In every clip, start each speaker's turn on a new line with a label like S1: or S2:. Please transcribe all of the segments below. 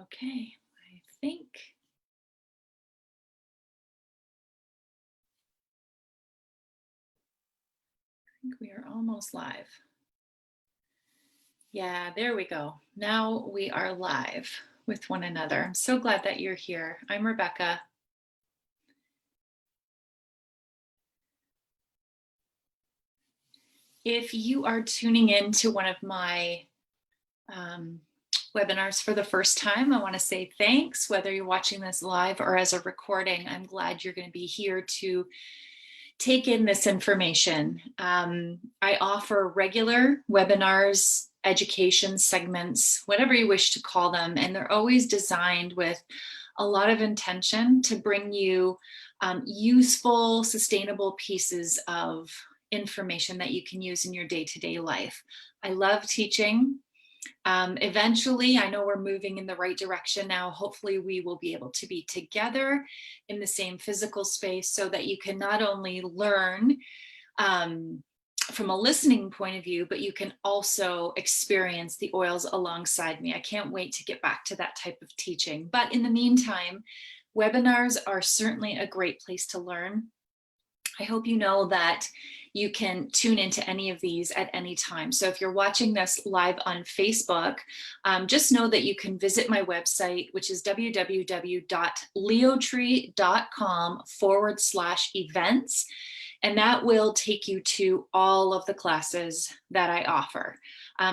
S1: Okay, I think we are almost live. Yeah, there we go. Now we are live with one another. I'm so glad that you're here. I'm Rebecca. If you are tuning in to one of my webinars for the first time, I want to say thanks. Whether you're watching this live or as a recording, I'm glad you're going to be here to take in this information. I offer regular webinars, education segments, whatever you wish to call them, and they're always designed with a lot of intention to bring you useful, sustainable pieces of information that you can use in your day-to-day life. I love teaching. Eventually, I know we're moving in the right direction now. Hopefully we will be able to be together in the same physical space so that you can not only learn from a listening point of view, but you can also experience the oils alongside me. I can't wait to get back to that type of teaching. But in the meantime, webinars are certainly a great place to learn. I hope you know that you can tune into any of these at any time. So if you're watching this live on Facebook, just know that you can visit my website, which is www.leotree.com/events. And that will take you to all of the classes that I offer.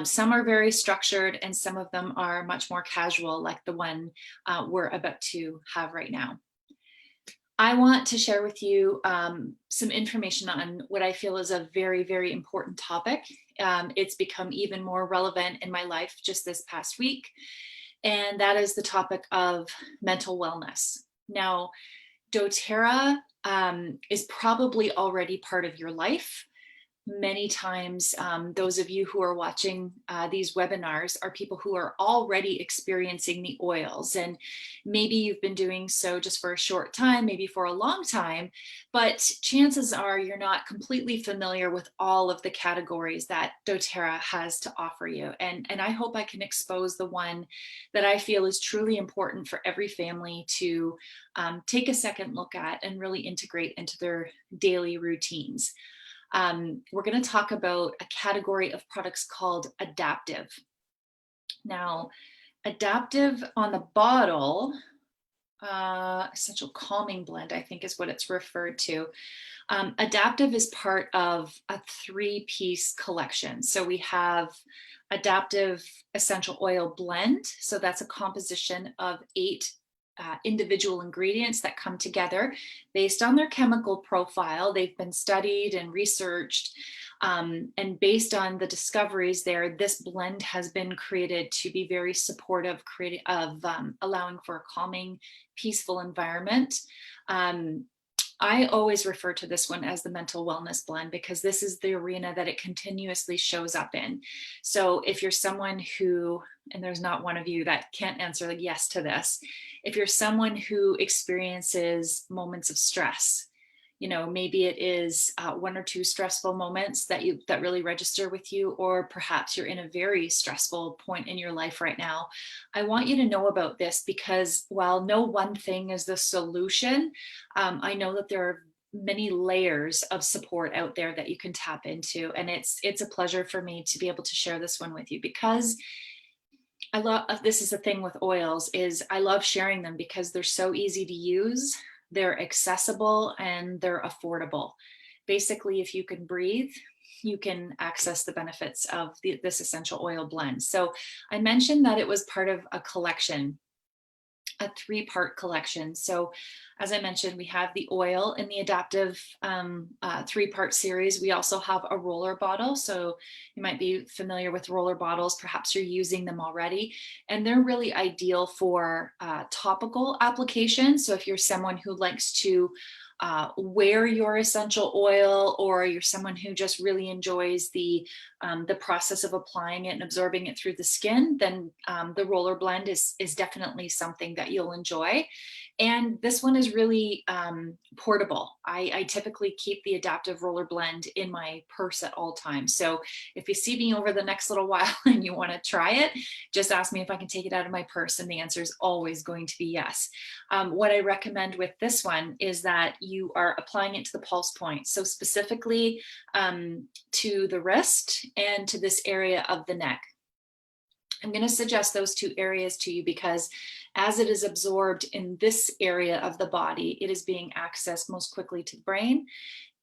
S1: Some are very structured and some of them are much more casual, like the one we're about to have right now. I want to share with you some information on what I feel is a very, very important topic. It's become even more relevant in my life just this past week, and that is the topic of mental wellness. Now, doTERRA is probably already part of your life. Many times, those of you who are watching these webinars are people who are already experiencing the oils, and maybe you've been doing so just for a short time, maybe for a long time, but chances are you're not completely familiar with all of the categories that doTERRA has to offer you. And I hope I can expose the one that I feel is truly important for every family to take a second look at and really integrate into their daily routines. We're going to talk about a category of products called Adaptiv. Now, Adaptiv on the bottle, Essential Calming Blend, I think is what it's referred to. Adaptiv is part of a 3-piece collection. So we have Adaptiv Essential Oil Blend. So that's a composition of 8 individual ingredients that come together based on their chemical profile. They've been studied and researched, and based on the discoveries there, this blend has been created to be very supportive of allowing for a calming, peaceful environment. I always refer to this one as the mental wellness blend because this is the arena that it continuously shows up in. So if you're someone who, and there's not one of you that can't answer yes to this, if you're someone who experiences moments of stress, you know, maybe it is 1 or 2 stressful moments that really register with you, or perhaps you're in a very stressful point in your life right now. I want you to know about this because while no one thing is the solution, I know that there are many layers of support out there that you can tap into, and it's a pleasure for me to be able to share this one with you because I love, this is the thing with oils, is I love sharing them because they're so easy to use, they're accessible, and they're affordable. Basically, if you can breathe, you can access the benefits of this essential oil blend. So I mentioned that it was part of a collection, a 3-part collection. So as I mentioned, we have the oil in the Adaptiv 3-part series. We also have a roller bottle. So you might be familiar with roller bottles. Perhaps you're using them already. And they're really ideal for topical application. So if you're someone who likes to wear your essential oil, or you're someone who just really enjoys the process of applying it and absorbing it through the skin, then the roller blend is definitely something that you'll enjoy. And this one is really portable. I typically keep the Adaptiv roller blend in my purse at all times. So if you see me over the next little while and you want to try it, just ask me if I can take it out of my purse, and the answer is always going to be yes. What I recommend with this one is that you are applying it to the pulse point. So specifically to the wrist and to this area of the neck. I'm going to suggest those two areas to you because as it is absorbed in this area of the body, it is being accessed most quickly to the brain.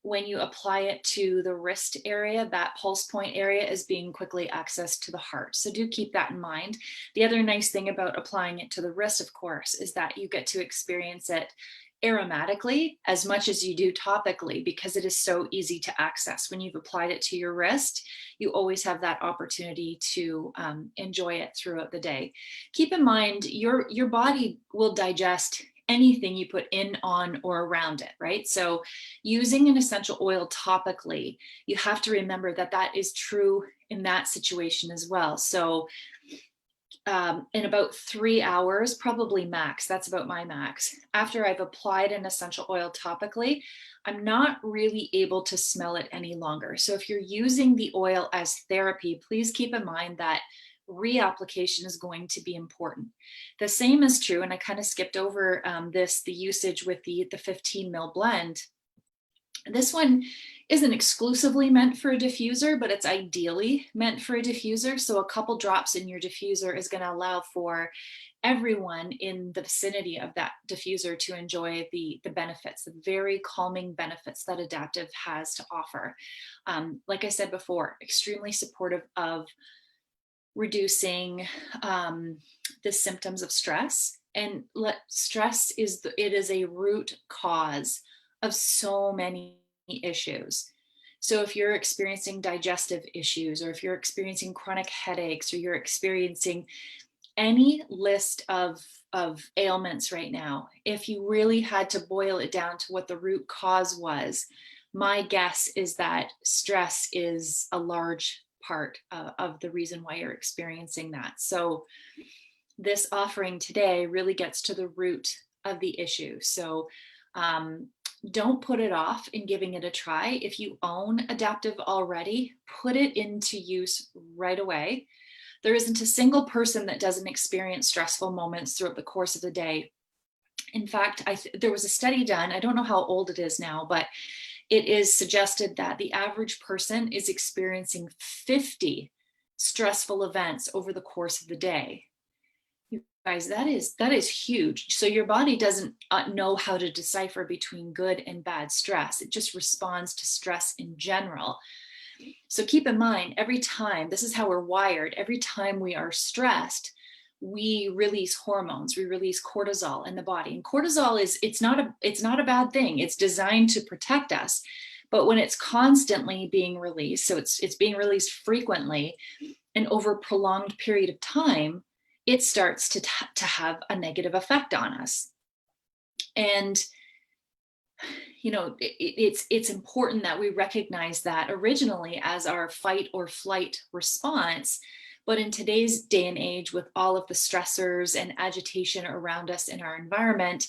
S1: When you apply it to the wrist area, that pulse point area is being quickly accessed to the heart. So do keep that in mind. The other nice thing about applying it to the wrist, of course, is that you get to experience it aromatically as much as you do topically, because it is so easy to access. When you've applied it to your wrist, you always have that opportunity to enjoy it throughout the day. Keep in mind, your body will digest anything you put in, on, or around it, right? So using an essential oil topically, you have to remember that that is true in that situation as well. So in about 3 hours, probably max, that's about my max, after I've applied an essential oil topically, I'm not really able to smell it any longer. So if you're using the oil as therapy, please keep in mind that reapplication is going to be important. The same is true, and I kind of skipped over the usage with the 15 ml blend. This one isn't exclusively meant for a diffuser, but it's ideally meant for a diffuser. So a couple drops in your diffuser is going to allow for everyone in the vicinity of that diffuser to enjoy the benefits, the very calming benefits that Adaptiv has to offer. Like I said before, extremely supportive of reducing the symptoms of stress. And stress is a root cause of so many issues. So if you're experiencing digestive issues, or if you're experiencing chronic headaches, or you're experiencing any list of ailments right now, if you really had to boil it down to what the root cause was, my guess is that stress is a large part of the reason why you're experiencing that. So this offering today really gets to the root of the issue. So don't put it off in giving it a try. If you own Adaptiv already, put it into use right away. There isn't a single person that doesn't experience stressful moments throughout the course of the day. In fact, there was a study done, I don't know how old it is now, but it is suggested that the average person is experiencing 50 stressful events over the course of the day. You guys, that is huge. So your body doesn't know how to decipher between good and bad stress. It just responds to stress in general. So keep in mind, every time, this is how we're wired, every time we are stressed, we release hormones, we release cortisol in the body. And cortisol it's not a bad thing. It's designed to protect us. But when it's constantly being released, so it's being released frequently and over a prolonged period of time, it starts to have a negative effect on us. And you know, it's important that we recognize that originally as our fight or flight response, but in today's day and age, with all of the stressors and agitation around us in our environment,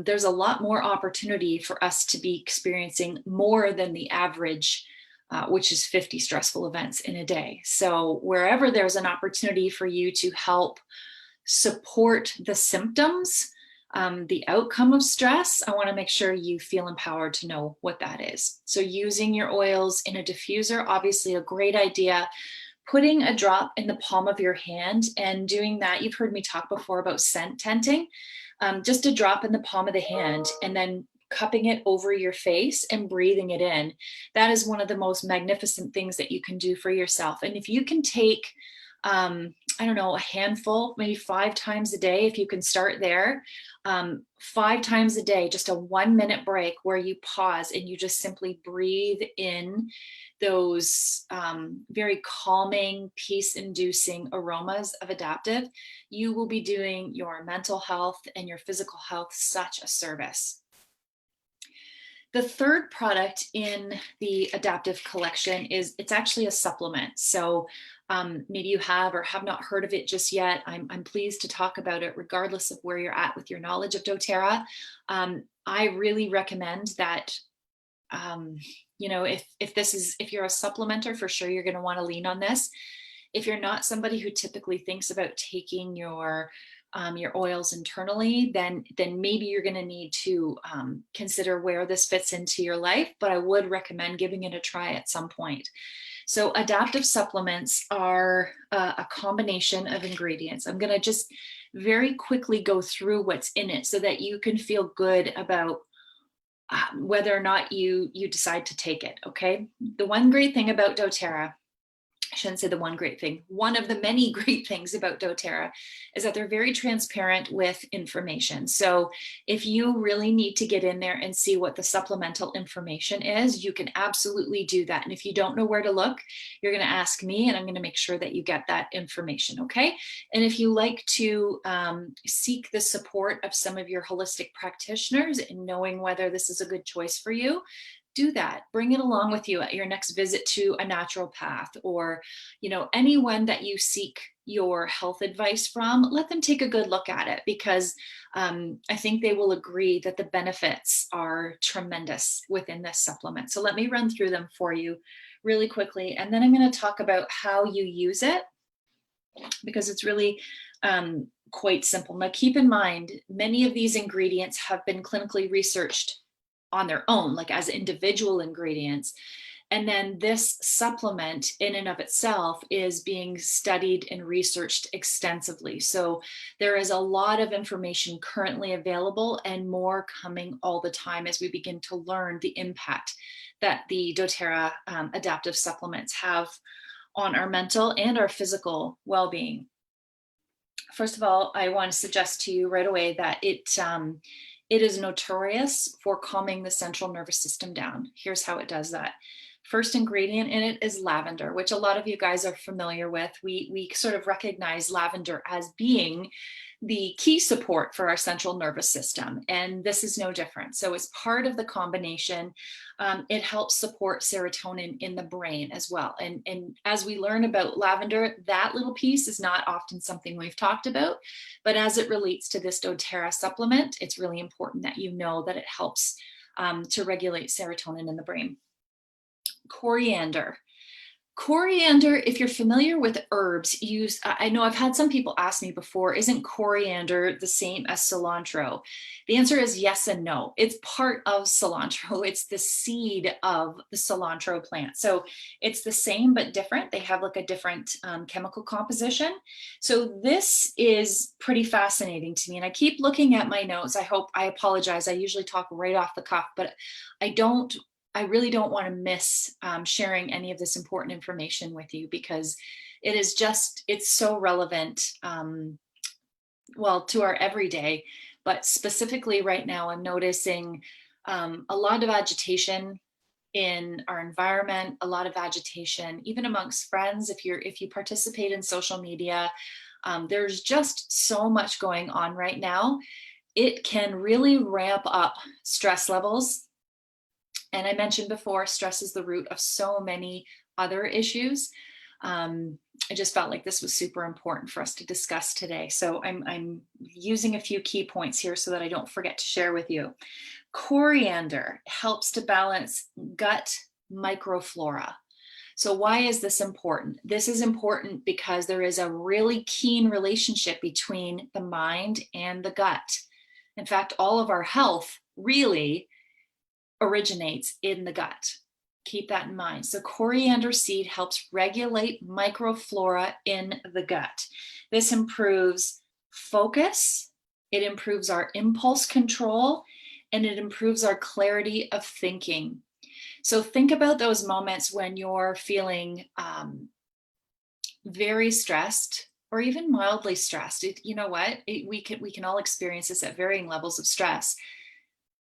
S1: there's a lot more opportunity for us to be experiencing more than the average, which is 50 stressful events in a day. So wherever there's an opportunity for you to help support the symptoms, the outcome of stress, I want to make sure you feel empowered to know what that is. So using your oils in a diffuser, obviously a great idea. Putting a drop in the palm of your hand and doing that, you've heard me talk before about scent tenting, just a drop in the palm of the hand and then cupping it over your face and breathing it in. That is one of the most magnificent things that you can do for yourself. And if you can take, I don't know, a handful, maybe 5 times a day, if you can start there, 5 times a day, just a 1-minute break where you pause and you just simply breathe in those very calming, peace-inducing aromas of Adaptiv, you will be doing your mental health and your physical health such a service. The third product in the Adaptiv collection it's actually a supplement. So maybe you have or have not heard of it just yet. I'm pleased to talk about it regardless of where you're at with your knowledge of doTERRA. I really recommend that, you know, if you're a supplementer, for sure, you're going to want to lean on this. If you're not somebody who typically thinks about taking your oils internally, then maybe you're going to need to consider where this fits into your life. But I would recommend giving it a try at some point. So Adaptiv supplements are a combination of ingredients. I'm going to just very quickly go through what's in it so that you can feel good about whether or not you decide to take it. Okay. The one great thing about doTERRA, I shouldn't say the one great thing. One of the many great things about doTERRA is that they're very transparent with information. So if you really need to get in there and see what the supplemental information is, you can absolutely do that. And if you don't know where to look, you're going to ask me and I'm going to make sure that you get that information. Okay. And if you like to seek the support of some of your holistic practitioners in knowing whether this is a good choice for you, do that. Bring it along with you at your next visit to a naturopath, or, you know, anyone that you seek your health advice from. Let them take a good look at it, because I think they will agree that the benefits are tremendous within this supplement. So let me run through them for you really quickly, and then I'm going to talk about how you use it, because it's really quite simple. Now, keep in mind, many of these ingredients have been clinically researched on their own, like as individual ingredients. And then this supplement in and of itself is being studied and researched extensively. So there is a lot of information currently available and more coming all the time as we begin to learn the impact that the doTERRA Adaptiv supplements have on our mental and our physical well-being. First of all, I want to suggest to you right away that it is notorious for calming the central nervous system down. Here's how it does that. First ingredient in it is lavender, which a lot of you guys are familiar with. We sort of recognize lavender as being the key support for our central nervous system, and this is no different. So as part of the combination, it helps support serotonin in the brain as well. And as we learn about lavender, that little piece is not often something we've talked about, but as it relates to this doTERRA supplement, it's really important that you know that it helps to regulate serotonin in the brain. Coriander. Coriander, if you're familiar with herbs, I know I've had some people ask me before, isn't coriander the same as cilantro? The answer is yes and no. It's part of cilantro. It's the seed of the cilantro plant. So it's the same but different. They have like a different chemical composition. So this is pretty fascinating to me. And I keep looking at my notes. I apologize. I usually talk right off the cuff, but I really don't want to miss sharing any of this important information with you, because it's so relevant, well, to our everyday, but specifically right now, I'm noticing a lot of agitation in our environment, a lot of agitation, even amongst friends. If you participate in social media, there's just so much going on right now. It can really ramp up stress levels. And I mentioned before, stress is the root of so many other issues. I just felt like this was super important for us to discuss today. So I'm using a few key points here so that I don't forget to share with you. Coriander helps to balance gut microflora. So why is this important? This is important because there is a really keen relationship between the mind and the gut. In fact, all of our health really originates in the gut. Keep that in mind. So coriander seed helps regulate microflora in the gut. This improves focus, it improves our impulse control, and it improves our clarity of thinking. So think about those moments when you're feeling very stressed or even mildly stressed. You know what? We can all experience this at varying levels of stress,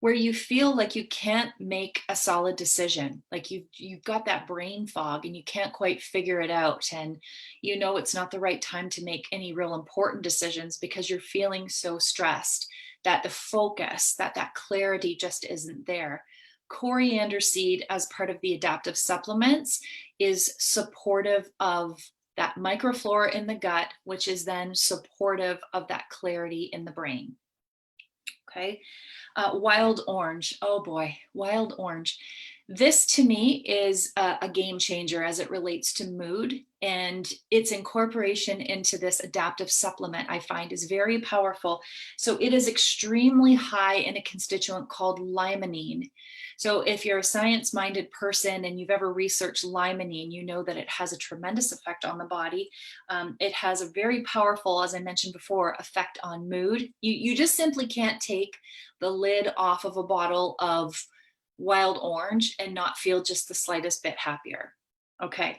S1: where you feel like you can't make a solid decision, like you've got that brain fog and you can't quite figure it out, and you know it's not the right time to make any real important decisions because you're feeling so stressed that the focus, that clarity just isn't there. coriander seed as part of the Adaptiv supplements is supportive of that microflora in the gut, which is then supportive of that clarity in the brain. Okay. Wild orange. Oh boy, wild orange. This to me is a game changer as it relates to mood, and its incorporation into this Adaptiv supplement I find is very powerful. So it is extremely high in a constituent called limonene. So if you're a science-minded person and you've ever researched limonene, you know that it has a tremendous effect on the body. It has a very powerful, as I mentioned before, effect on mood. You just simply can't take the lid off of a bottle of wild orange and not feel just the slightest bit happier. Okay.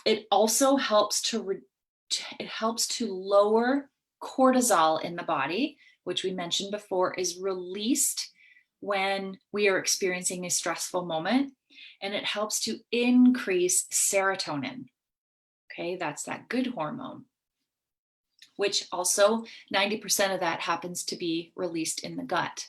S1: It also helps to lower cortisol in the body, which we mentioned before is released when we are experiencing a stressful moment, and it helps to increase serotonin. Okay, that's that good hormone, which also 90% of that happens to be released in the gut.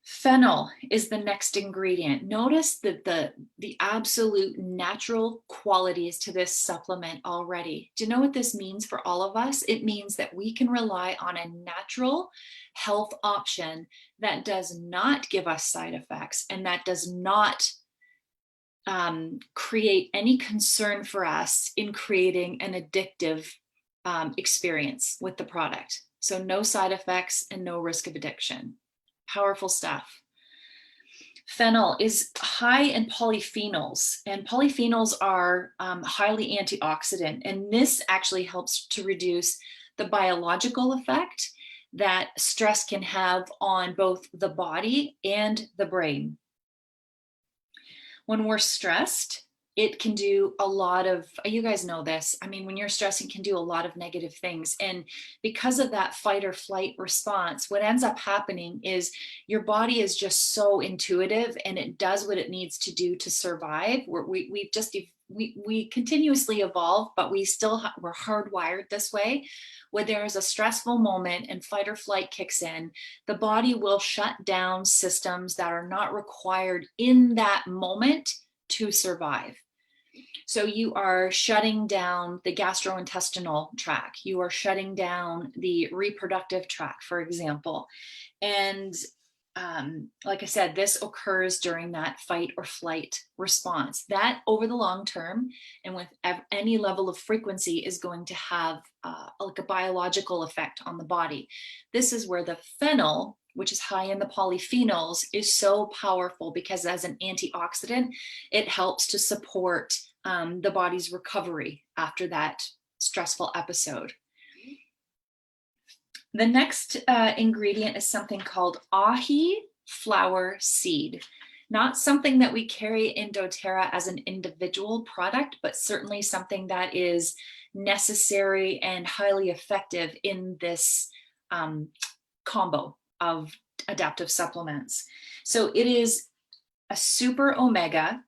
S1: Fennel is the next ingredient. Notice that the absolute natural qualities to this supplement already. Do you know what this means for all of us? It means that we can rely on a natural health option that does not give us side effects and that does not create any concern for us in creating an addictive experience with the product. So no side effects and no risk of addiction. Powerful stuff. Fennel is high in polyphenols, and polyphenols are highly antioxidant, and this actually helps to reduce the biological effect that stress can have on both the body and the brain. When we're stressed, it can do a lot of, you guys know this, I mean, when you're stressing, can do a lot of negative things. And because of that fight or flight response, what ends up happening is your body is just so intuitive and it does what it needs to do to survive. We continuously evolve, but we're hardwired this way. When there is a stressful moment and fight or flight kicks in, the body will shut down systems that are not required in that moment to survive. So you are shutting down the gastrointestinal tract. You are shutting down the reproductive tract, for example. And like I said, this occurs during that fight or flight response. That over the long term and with any level of frequency is going to have like a biological effect on the body. This is where the fennel, which is high in the polyphenols, is so powerful because as an antioxidant, it helps to support the body's recovery after that stressful episode. The next ingredient is something called ahi flower seed. Not something that we carry in doTERRA as an individual product, but certainly something that is necessary and highly effective in this combo of Adaptiv supplements. So it is a super omega,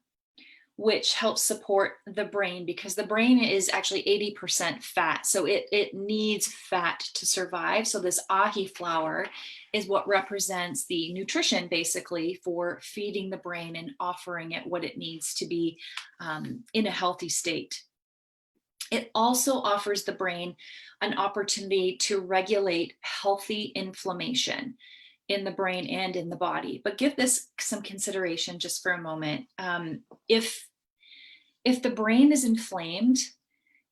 S1: which helps support the brain because the brain is actually 80% fat. So it needs fat to survive. So this ahi flower is what represents the nutrition basically for feeding the brain and offering it what it needs to be in a healthy state. It also offers the brain an opportunity to regulate healthy inflammation in the brain and in the body. But give this some consideration just for a moment. If the brain is inflamed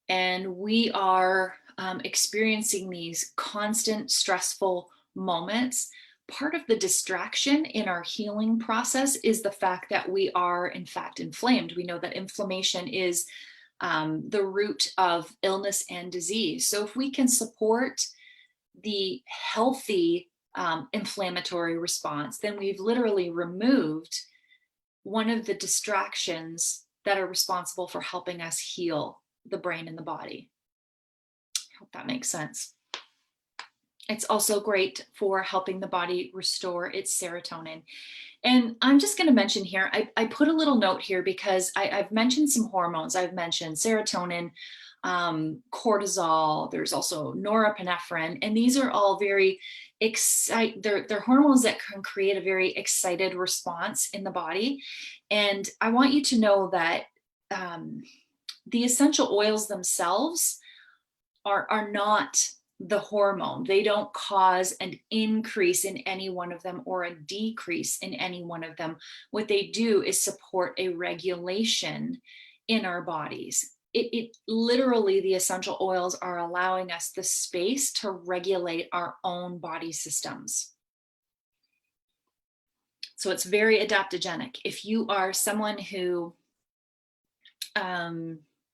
S1: and we are experiencing these constant stressful moments, part of the distraction in our healing process is the fact that we are in fact inflamed. We know that inflammation is the root of illness and disease. So if we can support the healthy inflammatory response, then we've literally removed one of the distractions that are responsible for helping us heal the brain and the body. I hope that makes sense. It's also great for helping the body restore its serotonin. And I'm just going to mention here, I put a little note here because I've mentioned some hormones. I've mentioned serotonin, cortisol, there's also norepinephrine, and these are all very they're hormones that can create a very excited response in the body. And I want you to know that the essential oils themselves are not the hormone. They don't cause an increase in any one of them or a decrease in any one of them. What they do is support a regulation in our bodies. It literally, the essential oils are allowing us the space to regulate our own body systems. So it's very adaptogenic. If you are someone who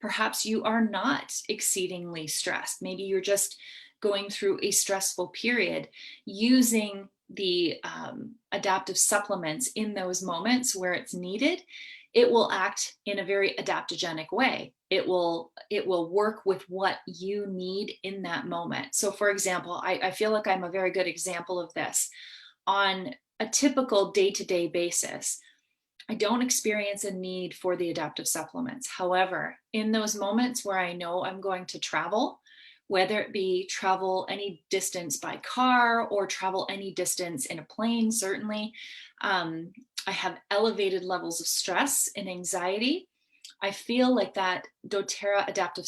S1: perhaps you are not exceedingly stressed, maybe you're just going through a stressful period, using the adaptive supplements in those moments where it's needed, it will act in a very adaptogenic way. It will work with what you need in that moment. So for example, I feel like I'm a very good example of this. On a typical day-to-day basis, I don't experience a need for the adaptive supplements. However, in those moments where I know I'm going to travel, whether it be travel any distance by car or travel any distance in a plane, certainly, I have elevated levels of stress and anxiety. I feel like that doTERRA adaptive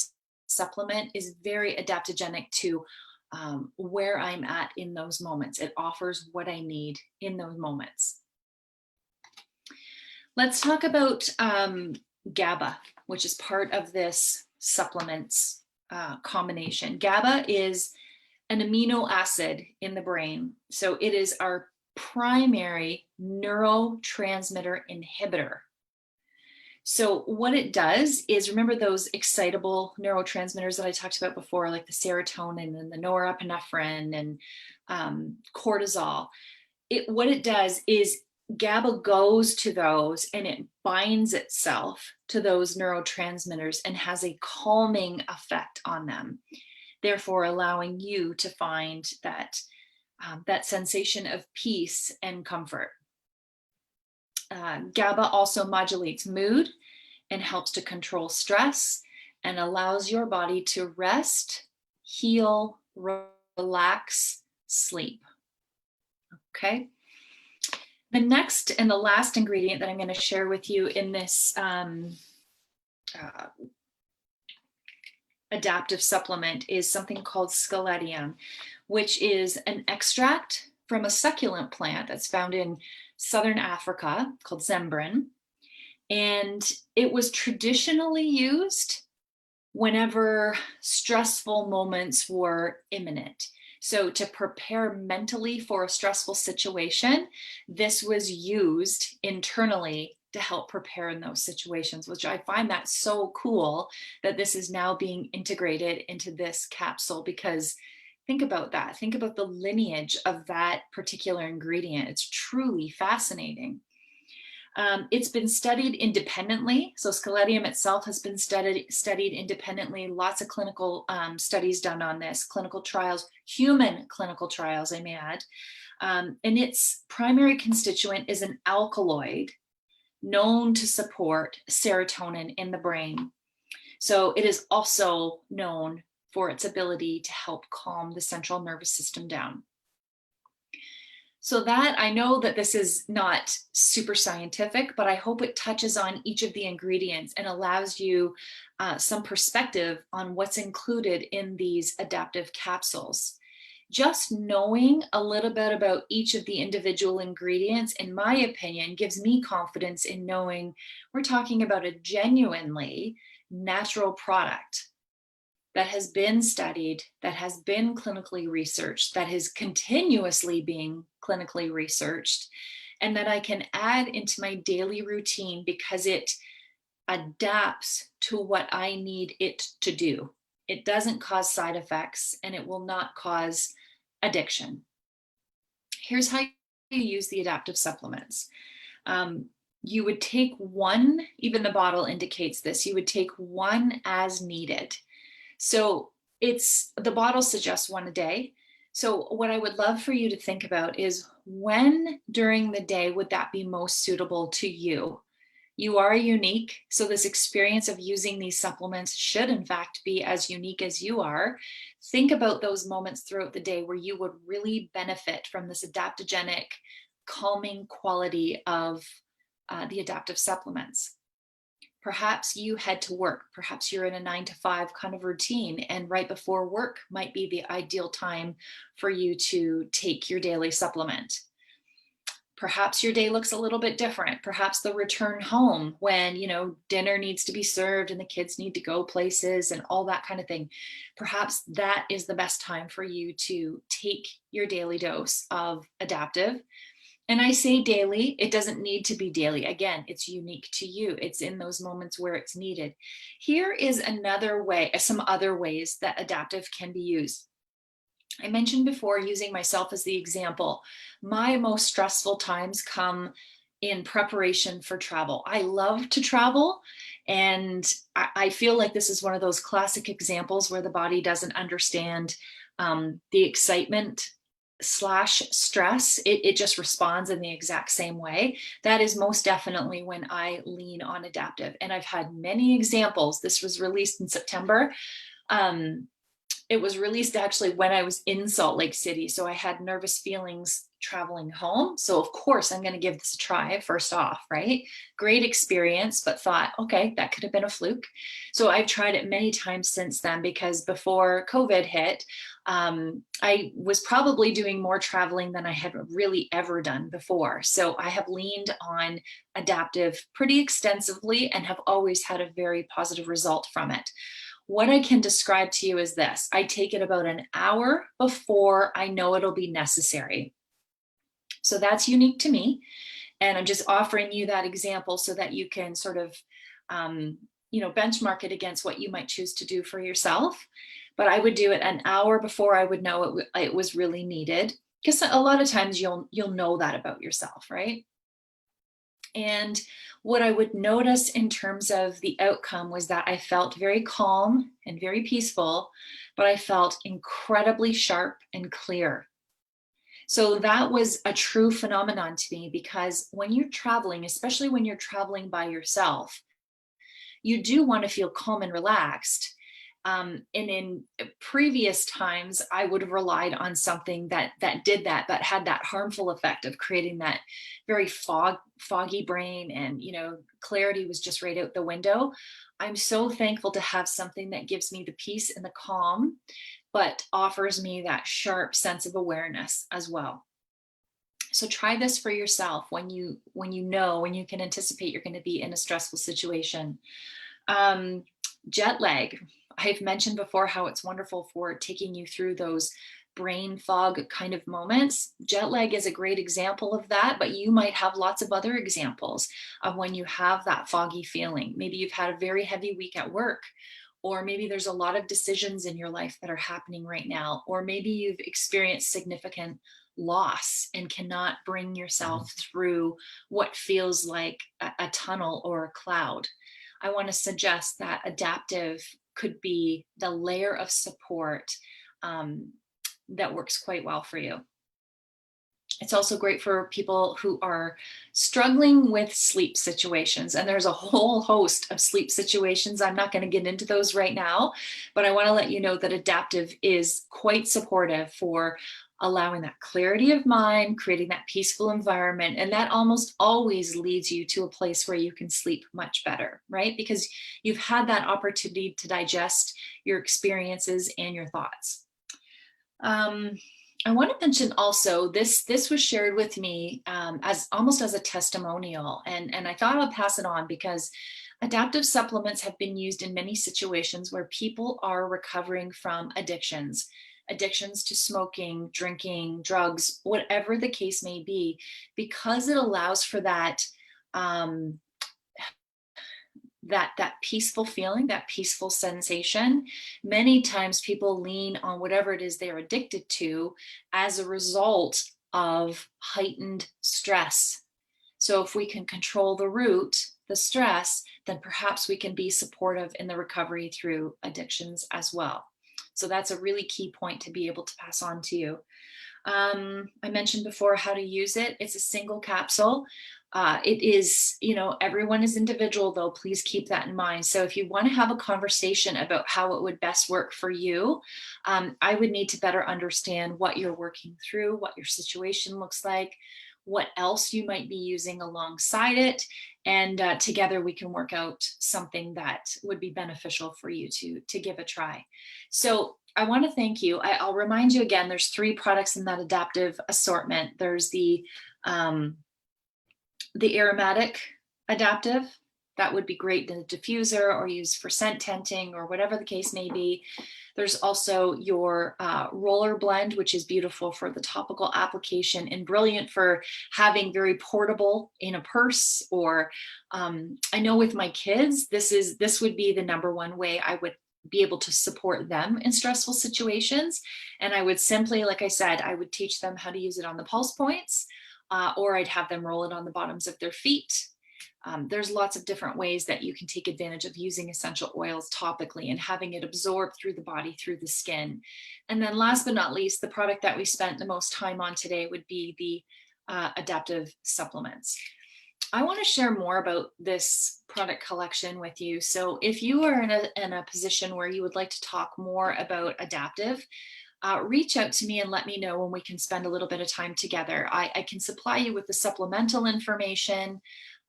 S1: supplement is very adaptogenic to where I'm at in those moments. It offers what I need in those moments. Let's talk about GABA, which is part of this supplements combination. GABA is an amino acid in the brain. So it is our primary neurotransmitter inhibitor. So what it does is, remember those excitable neurotransmitters that I talked about before, like the serotonin and the norepinephrine and cortisol. What it does is GABA goes to those and it binds itself to those neurotransmitters and has a calming effect on them, therefore allowing you to find that that sensation of peace and comfort. GABA also modulates mood and helps to control stress and allows your body to rest, heal, relax, sleep. Okay. The next and the last ingredient that I'm going to share with you in this adaptive supplement is something called scaledium, which is an extract from a succulent plant that's found in Southern Africa called zembrin. And it was traditionally used whenever stressful moments were imminent. So to prepare mentally for a stressful situation, this was used internally to help prepare in those situations, which I find that so cool that this is now being integrated into this capsule, because think about that. Think about the lineage of that particular ingredient. It's truly fascinating. It's been studied independently. So scaledium itself has been studied independently. Lots of clinical studies done on this, clinical trials, human clinical trials, I may add. And its primary constituent is an alkaloid known to support serotonin in the brain. So it is also known for its ability to help calm the central nervous system down. So that, I know that this is not super scientific, but I hope it touches on each of the ingredients and allows you some perspective on what's included in these adaptive capsules. Just knowing a little bit about each of the individual ingredients, in my opinion, gives me confidence in knowing we're talking about a genuinely natural product that has been studied, that has been clinically researched, that is continuously being clinically researched, and that I can add into my daily routine because it adapts to what I need it to do. It doesn't cause side effects and it will not cause addiction. Here's how you use the adaptive supplements. You would take one, even the bottle indicates this, you would take one as needed. So the bottle suggests one a day. So what I would love for you to think about is when during the day would that be most suitable to you? You are unique. So this experience of using these supplements should in fact be as unique as you are. Think about those moments throughout the day where you would really benefit from this adaptogenic, calming quality of the adaptive supplements. Perhaps you head to work. Perhaps you're in a 9 to 5 kind of routine, and right before work might be the ideal time for you to take your daily supplement. Perhaps your day looks a little bit different. Perhaps the return home when, dinner needs to be served and the kids need to go places and all that kind of thing. Perhaps that is the best time for you to take your daily dose of adaptive. And I say daily, it doesn't need to be daily. Again, it's unique to you. It's in those moments where it's needed. Here is another way, some other ways that adaptive can be used. I mentioned before using myself as the example. My most stressful times come in preparation for travel. I love to travel, and I feel like this is one of those classic examples where the body doesn't understand the excitement slash stress. It just responds in the exact same way. That is most definitely when I lean on adaptive. And I've had many examples. This was released in September. It was released actually when I was in Salt Lake City. So I had nervous feelings traveling home. So of course I'm going to give this a try first off, right? Great experience, but thought, okay, that could have been a fluke. So I've tried it many times since then, because before COVID hit, I was probably doing more traveling than I had really ever done before. So I have leaned on adaptive pretty extensively and have always had a very positive result from it. What I can describe to you is this: I take it about an hour before I know it'll be necessary. So that's unique to me. And I'm just offering you that example so that you can sort of, benchmark it against what you might choose to do for yourself. But I would do it an hour before I would know it was really needed. Because a lot of times you'll know that about yourself, right? And what I would notice in terms of the outcome was that I felt very calm and very peaceful, but I felt incredibly sharp and clear. So that was a true phenomenon to me, because when you're traveling, especially when you're traveling by yourself, you do want to feel calm and relaxed. And in previous times, I would have relied on something that did that, but had that harmful effect of creating that very foggy brain, and clarity was just right out the window. I'm so thankful to have something that gives me the peace and the calm, but offers me that sharp sense of awareness as well. So try this for yourself when you can anticipate you're going to be in a stressful situation. Jet lag. I've mentioned before how it's wonderful for taking you through those brain fog kind of moments. Jet lag is a great example of that, but you might have lots of other examples of when you have that foggy feeling. Maybe you've had a very heavy week at work, or maybe there's a lot of decisions in your life that are happening right now, or maybe you've experienced significant loss and cannot bring yourself through what feels like a tunnel or a cloud. I want to suggest that adaptive could be the layer of support that works quite well for you. It's also great for people who are struggling with sleep situations. And there's a whole host of sleep situations. I'm not going to get into those right now, but I want to let you know that adaptive is quite supportive for allowing that clarity of mind, creating that peaceful environment. And that almost always leads you to a place where you can sleep much better, right? Because you've had that opportunity to digest your experiences and your thoughts. I want to mention also, this was shared with me as almost as a testimonial, and I thought I'd pass it on, because adaptive supplements have been used in many situations where people are recovering from addictions to smoking, drinking, drugs, whatever the case may be, because it allows for that that peaceful feeling, that peaceful sensation. Many times people lean on whatever it is they're addicted to as a result of heightened stress. So if we can control the root, the stress, then perhaps we can be supportive in the recovery through addictions as well. So that's a really key point to be able to pass on to you. I mentioned before how to use it. It's a single capsule. It is, everyone is individual though. Please keep that in mind. So if you want to have a conversation about how it would best work for you, I would need to better understand what you're working through, what your situation looks like, what else you might be using alongside it. And together we can work out something that would be beneficial for you to give a try. So I want to thank you. I'll remind you again, there's 3 products in that Adaptiv assortment. There's the aromatic Adaptiv. That would be great in a diffuser or used for scent tenting or whatever the case may be. There's also your roller blend, which is beautiful for the topical application and brilliant for having very portable in a purse. Or I know with my kids, this would be the #1 way I would be able to support them in stressful situations. And I would simply, like I said, I would teach them how to use it on the pulse points, or I'd have them roll it on the bottoms of their feet. There's lots of different ways that you can take advantage of using essential oils topically and having it absorb through the body, through the skin. And then last but not least, the product that we spent the most time on today would be the Adaptiv supplements. I want to share more about this product collection with you. So if you are in a position where you would like to talk more about Adaptiv, reach out to me and let me know when we can spend a little bit of time together. I can supply you with the supplemental information.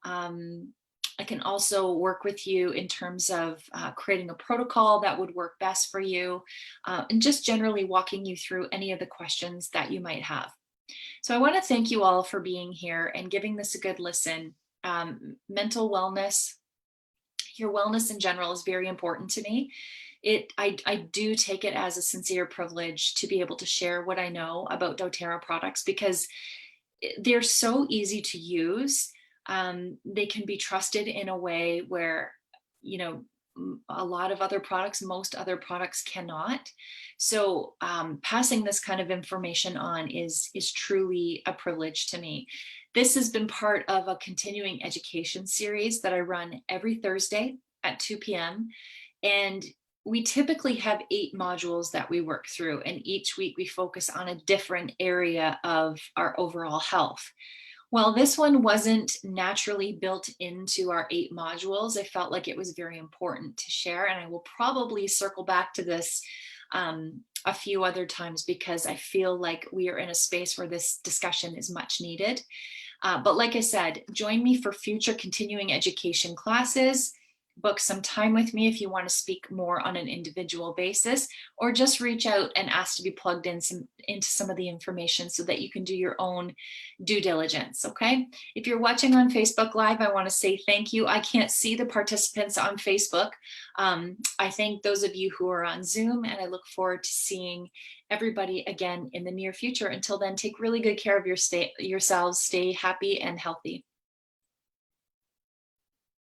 S1: I can also work with you in terms of creating a protocol that would work best for you, and just generally walking you through any of the questions that you might have. So I want to thank you all for being here and giving this a good listen. Mental wellness, your wellness in general, is very important to me. I do take it as a sincere privilege to be able to share what I know about doTERRA products, because they're so easy to use. They can be trusted in a way where, a lot of other products, most other products cannot. So passing this kind of information on is truly a privilege to me. This has been part of a continuing education series that I run every Thursday at 2 p.m. And we typically have 8 modules that we work through, and each week we focus on a different area of our overall health. Well, this one wasn't naturally built into our 8 modules. I felt like it was very important to share, and I will probably circle back to this a few other times, because I feel like we are in a space where this discussion is much needed. But like I said, join me for future continuing education classes. Book some time with me if you want to speak more on an individual basis, or just reach out and ask to be plugged in into some of the information so that you can do your own due diligence. Okay. If you're watching on Facebook Live, I want to say thank you. I can't see the participants on Facebook. I thank those of you who are on Zoom, and I look forward to seeing everybody again in the near future. Until then, take really good care of yourselves. Stay happy and healthy.